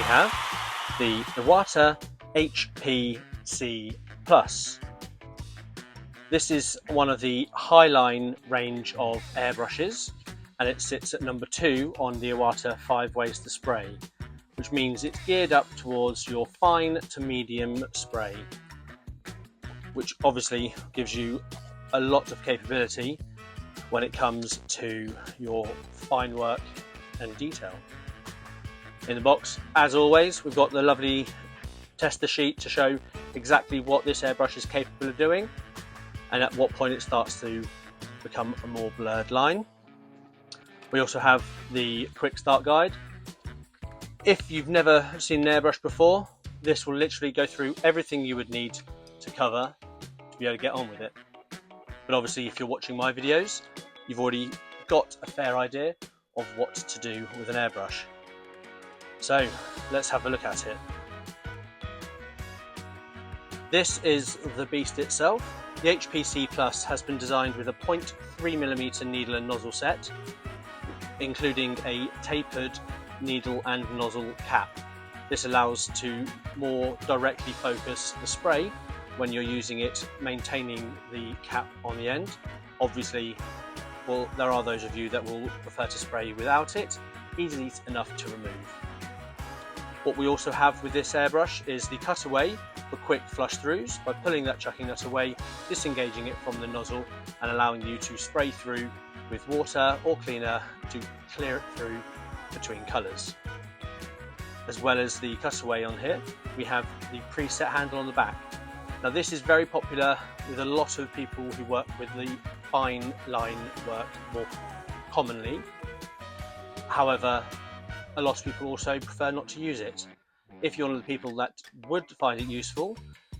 have the Iwata HP C Plus. This is one of the Highline range of airbrushes, and it sits at number 2 on the Iwata 5 ways to spray, which means it's geared up towards your fine to medium spray, which obviously gives you a lot of capability when it comes to your fine work and detail. In the box, as always, we've got the lovely tester sheet to show exactly what this airbrush is capable of doing and at what point it starts to become a more blurred line. We also have the quick start guide. If you've never seen an airbrush before, this will literally go through everything you would need to cover to be able to get on with it. But obviously, if you're watching my videos, you've already got a fair idea of what to do with an airbrush. So let's have a look at it. This is the beast itself. The HP C Plus has been designed with a 0.3mm needle and nozzle set, including a tapered needle and nozzle cap. This allows to more directly focus the spray when you're using it, maintaining the cap on the end. Obviously, well, there are those of you that will prefer to spray without it, easy enough to remove. What we also have with this airbrush is the cutaway for quick flush throughs by pulling that chucking nut away, disengaging it from the nozzle and allowing you to spray through with water or cleaner to clear it through between colours. As well as the cutaway on here, we have the preset handle on the back. Now this is very popular with a lot of people who work with the fine line work more commonly. However, a lot of people also prefer not to use it. If you're one of the people that would find it useful,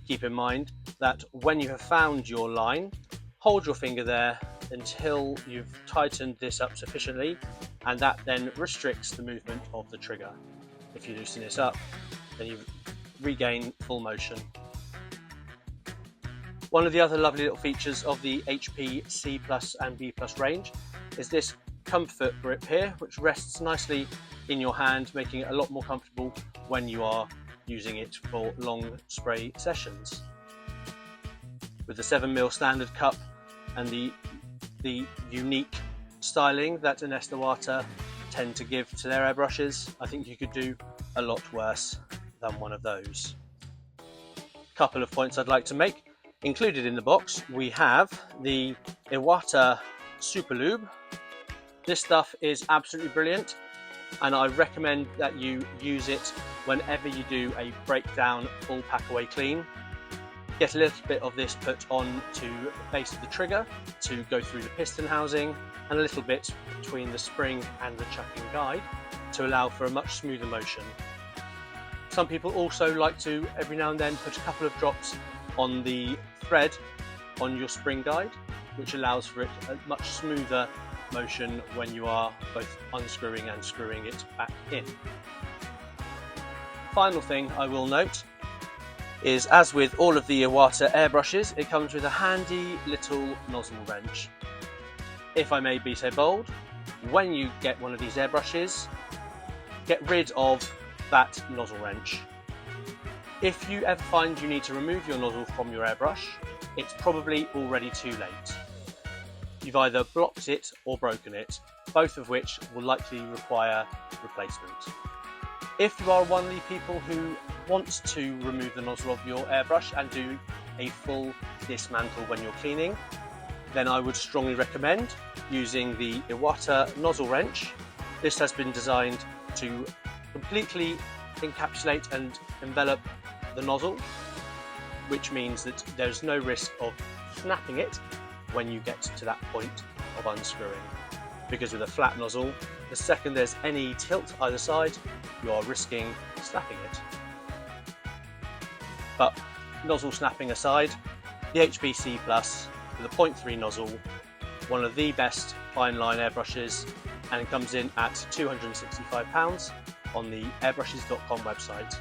keep in mind that when you have found your line, hold your finger there until you've tightened this up sufficiently, and that then restricts the movement of the trigger. If you loosen this up, then you regain full motion. One of the other lovely little features of the HP C Plus and B Plus range is this comfort grip here, which rests nicely in your hand, making it a lot more comfortable when you are using it for long spray sessions. With the 7mm standard cup and the unique styling that Iwata tend to give to their airbrushes, I think you could do a lot worse than one of those. A couple of points I'd like to make. Included in the box, we have the Iwata Super Lube. This stuff is absolutely brilliant, and I recommend that you use it whenever you do a breakdown full pack away clean. Get a little bit of this put on to the base of the trigger to go through the piston housing, and a little bit between the spring and the chucking guide to allow for a much smoother motion. Some people also like to every now and then put a couple of drops on the thread on your spring guide, which allows for it a much smoother motion when you are both unscrewing and screwing it back in. Final thing I will note is, as with all of the Iwata airbrushes, it comes with a handy little nozzle wrench. If I may be so bold, when you get one of these airbrushes, get rid of that nozzle wrench. If you ever find you need to remove your nozzle from your airbrush, it's probably already too late. You've either blocked it or broken it, both of which will likely require replacement. If you are one of the people who wants to remove the nozzle of your airbrush and do a full dismantle when you're cleaning, then I would strongly recommend using the Iwata nozzle wrench. This has been designed to completely encapsulate and envelop the nozzle, which means that there's no risk of snapping it when you get to that point of unscrewing. Because with a flat nozzle, the second there's any tilt either side, you are risking snapping it. But nozzle snapping aside, the HP C Plus with a 0.3 nozzle, one of the best fine line airbrushes, and it comes in at £265 on the airbrushes.com website.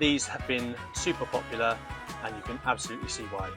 These have been super popular, and you can absolutely see why.